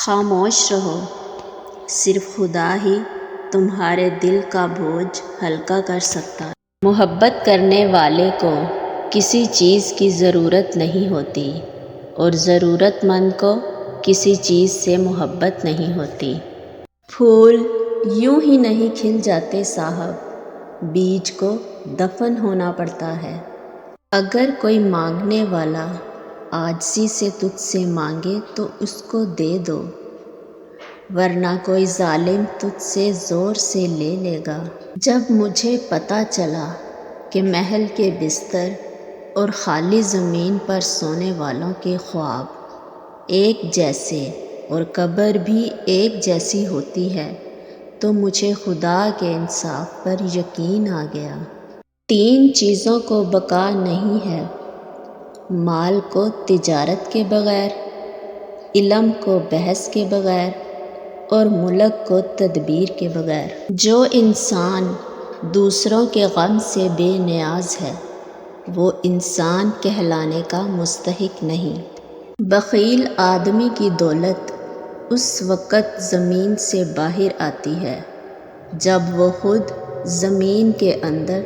خاموش رہو، صرف خدا ہی تمہارے دل کا بوجھ ہلکا کر سکتا ہے۔ محبت کرنے والے کو کسی چیز کی ضرورت نہیں ہوتی اور ضرورت مند کو کسی چیز سے محبت نہیں ہوتی۔ پھول یوں ہی نہیں کھل جاتے صاحب، بیج کو دفن ہونا پڑتا ہے۔ اگر کوئی مانگنے والا عاجزی سے تجھ سے مانگے تو اس کو دے دو، ورنہ کوئی ظالم تجھ سے زور سے لے لے گا۔ جب مجھے پتہ چلا کہ محل کے بستر اور خالی زمین پر سونے والوں کے خواب ایک جیسے اور قبر بھی ایک جیسی ہوتی ہے تو مجھے خدا کے انصاف پر یقین آ گیا۔ 3 چیزوں کو بقا نہیں ہے: مال کو تجارت کے بغیر، علم کو بحث کے بغیر اور ملک کو تدبیر کے بغیر۔ جو انسان دوسروں کے غم سے بے نیاز ہے وہ انسان کہلانے کا مستحق نہیں۔ بخیل آدمی کی دولت اس وقت زمین سے باہر آتی ہے جب وہ خود زمین کے اندر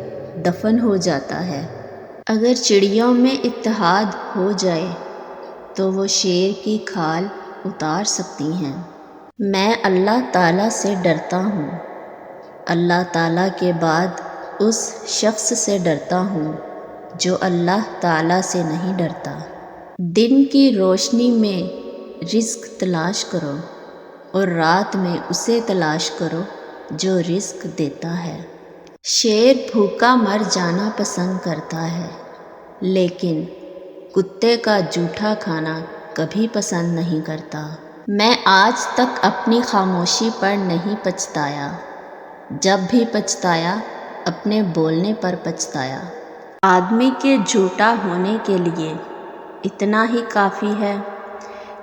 دفن ہو جاتا ہے۔ اگر چڑیوں میں اتحاد ہو جائے تو وہ شیر کی کھال اتار سکتی ہیں۔ میں اللہ تعالیٰ سے ڈرتا ہوں، اللہ تعالیٰ کے بعد اس شخص سے ڈرتا ہوں جو اللہ تعالیٰ سے نہیں ڈرتا۔ دن کی روشنی میں رزق تلاش کرو اور رات میں اسے تلاش کرو جو رزق دیتا ہے۔ شیر بھوکا مر جانا پسند کرتا ہے لیکن کتے کا جوٹھا کھانا کبھی پسند نہیں کرتا۔ میں آج تک اپنی خاموشی پر نہیں پچھتایا، جب بھی پچھتایا اپنے بولنے پر پچھتایا۔ آدمی کے جھوٹا ہونے کے لیے اتنا ہی کافی ہے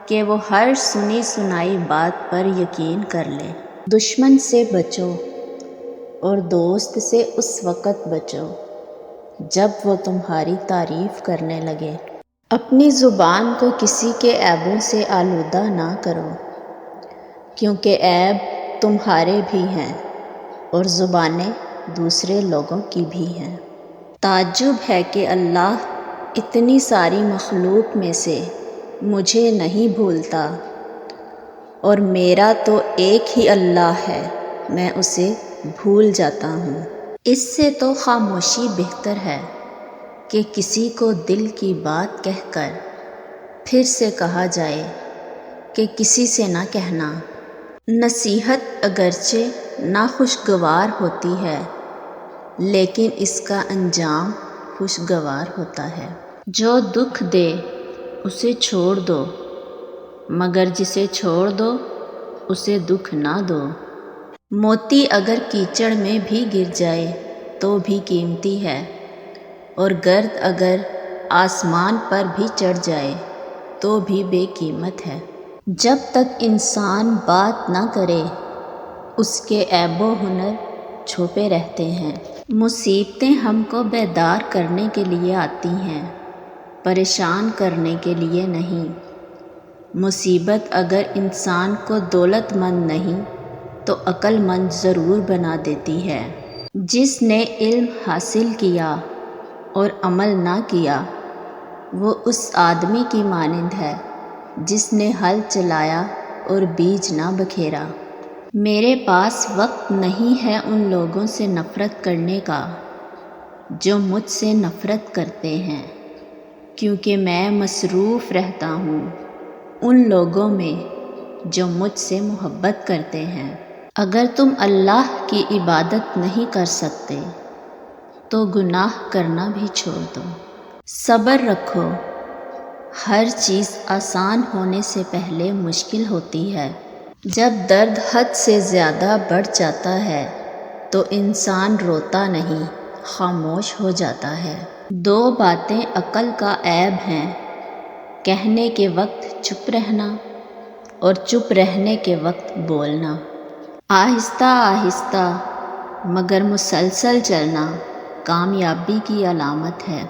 کہ وہ ہر سنی سنائی بات پر یقین کر لے۔ دشمن سے بچو اور دوست سے اس وقت بچو جب وہ تمہاری تعریف کرنے لگے۔ اپنی زبان کو کسی کے عیبوں سے آلودہ نہ کرو، کیونکہ عیب تمہارے بھی ہیں اور زبانیں دوسرے لوگوں کی بھی ہیں۔ تعجب ہے کہ اللہ اتنی ساری مخلوق میں سے مجھے نہیں بھولتا، اور میرا تو ایک ہی اللہ ہے، میں اسے بھول جاتا ہوں۔ اس سے تو خاموشی بہتر ہے کہ کسی کو دل کی بات کہہ کر پھر سے کہا جائے کہ کسی سے نہ کہنا۔ نصیحت اگرچہ ناخوشگوار ہوتی ہے لیکن اس کا انجام خوشگوار ہوتا ہے۔ جو دکھ دے اسے چھوڑ دو، مگر جسے چھوڑ دو اسے دکھ نہ دو۔ موتی اگر کیچڑ میں بھی گر جائے تو بھی قیمتی ہے، اور گرد اگر آسمان پر بھی چڑھ جائے تو بھی بے قیمت ہے۔ جب تک انسان بات نہ کرے اس کے عیب و ہنر چھپے رہتے ہیں۔ مصیبتیں ہم کو بیدار کرنے کے لیے آتی ہیں، پریشان کرنے کے لیے نہیں۔ مصیبت اگر انسان کو دولت مند نہیں تو عقل مند ضرور بنا دیتی ہے۔ جس نے علم حاصل کیا اور عمل نہ کیا وہ اس آدمی کی مانند ہے جس نے ہل چلایا اور بیج نہ بکھیرا۔ میرے پاس وقت نہیں ہے ان لوگوں سے نفرت کرنے کا جو مجھ سے نفرت کرتے ہیں، کیونکہ میں مصروف رہتا ہوں ان لوگوں میں جو مجھ سے محبت کرتے ہیں۔ اگر تم اللہ کی عبادت نہیں کر سکتے تو گناہ کرنا بھی چھوڑ دو۔ صبر رکھو، ہر چیز آسان ہونے سے پہلے مشکل ہوتی ہے۔ جب درد حد سے زیادہ بڑھ جاتا ہے تو انسان روتا نہیں، خاموش ہو جاتا ہے۔ 2 باتیں عقل کا عیب ہیں: کہنے کے وقت چپ رہنا اور چپ رہنے کے وقت بولنا۔ آہستہ آہستہ مگر مسلسل چلنا کامیابی کی علامت ہے۔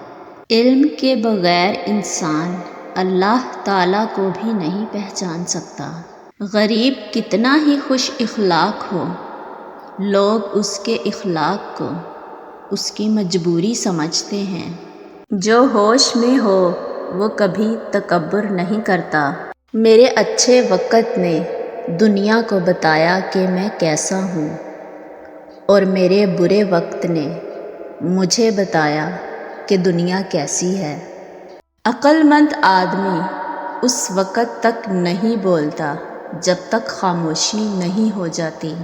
علم کے بغیر انسان اللہ تعالیٰ کو بھی نہیں پہچان سکتا۔ غریب کتنا ہی خوش اخلاق ہو، لوگ اس کے اخلاق کو اس کی مجبوری سمجھتے ہیں۔ جو ہوش میں ہو وہ کبھی تکبر نہیں کرتا۔ میرے اچھے وقت نے دنیا کو بتایا کہ میں کیسا ہوں، اور میرے برے وقت نے مجھے بتایا کہ دنیا کیسی ہے۔ عقل مند آدمی اس وقت تک نہیں بولتا جب تک خاموشی نہیں ہو جاتی۔